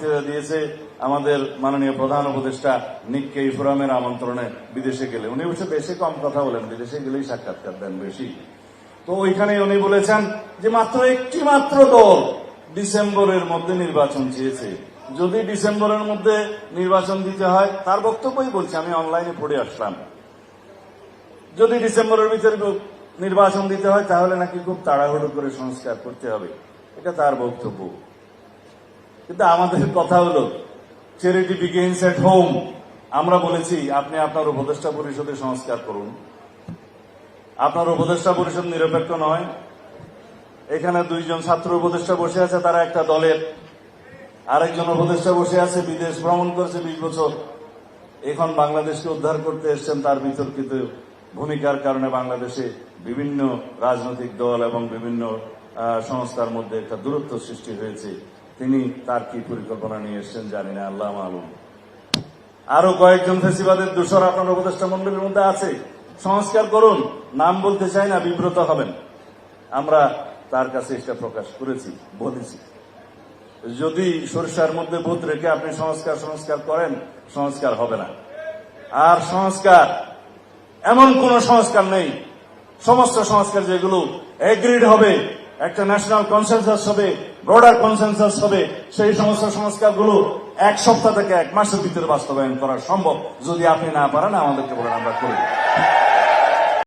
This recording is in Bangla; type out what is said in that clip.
দিয়েছে আমাদের মাননীয় প্রধান উপদেষ্টা নিক্কেই ফোরামের আমন্ত্রণে বিদেশে গেলে। উনি অবশ্য দেশে কম কথা বলেন, বিদেশে গেলেই সাক্ষাৎকার দেন বেশি। তো ওইখানে উনি বলেছেন যে মাত্র একটি মাত্র দল ডিসেম্বরের মধ্যে নির্বাচন চেয়েছে। যদি ডিসেম্বরের মধ্যে নির্বাচন দিতে হয়, তার বক্তব্যই বলছি, আমি অনলাইনে পড়ে আসলাম, যদি ডিসেম্বরের ভিতরে নির্বাচন দিতে হয় তাহলে নাকি খুব তাড়াহুড়ো করে সংস্কার করতে হবে। এটা তার বক্তব্য। কিন্তু আমাদের কথা হলো চ্যারিটি বিগিনস এট হোম। আমরা বলেছি আপনি আপনার উপদেষ্টা পরিষদে সংস্কার করুন। আপনার উপদেষ্টা পরিষদ নিরপেক্ষ নয়। এখানে দুইজন ছাত্র উপদেষ্টা বসে আছে, তারা একটা দলের। আরেকজন উপদেষ্টা বসে আছে, বিদেশ ভ্রমণ করেছে 20 বছর, এখন বাংলাদেশকে উদ্ধার করতে এসছেন। তার বিতর্কিত ভূমিকার কারণে বাংলাদেশে বিভিন্ন রাজনৈতিক দল এবং বিভিন্ন সংস্থার মধ্যে একটা দূরত্ব সৃষ্টি হয়েছে। তিনি তার কি পরিকল্পনা নিয়ে এসছেন জানি না, আল্লাহ মালুম। আরো কয়েকজন ফেসিবাদের দোষর আপনার উপদেষ্টা মন্ডলীর মধ্যে আছে। সংস্কার করুন, নাম বলতে চাই না, বিব্রত হবেন। আমরা তার কাছে এটা প্রকাশ করেছি, বলেছি যদি সরিষার মধ্যে ভূত রেখে আপনি সংস্কার করেন, সংস্কার হবে না। আর সংস্কার এমন কোন সংস্কার নেই, সমস্ত সংস্কার যেগুলো এগ্রিড হবে, একটা ন্যাশনাল কনসেনসাস হবে, ব্রডার কনসেনসাস হবে, সেই সমস্ত সংস্কারগুলো 1 সপ্তাহ থেকে 1 মাসের ভিতরে বাস্তবায়ন করা সম্ভব। যদি আপনি না পারেন আমাদেরকে বলেন, আমরা করি।